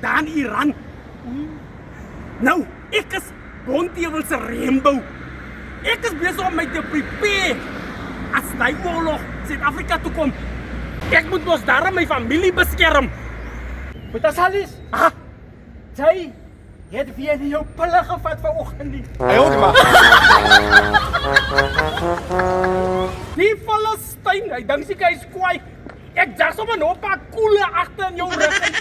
daar in Iran. Nou, ek is Bondewil se Rainbow. Ek is besig om my te prepare as die oorlog Suid-Afrika toe kom. Ek moet mos daarom my familie beskerm. Boeta Salis, Ah, jy het weer nie jou pille gevat vanoggend nie. Hy ook maar. die Palestyn, hy dink seker hy's kwaai. Ek jag sommer nog 'n paar koele agter in jou rug.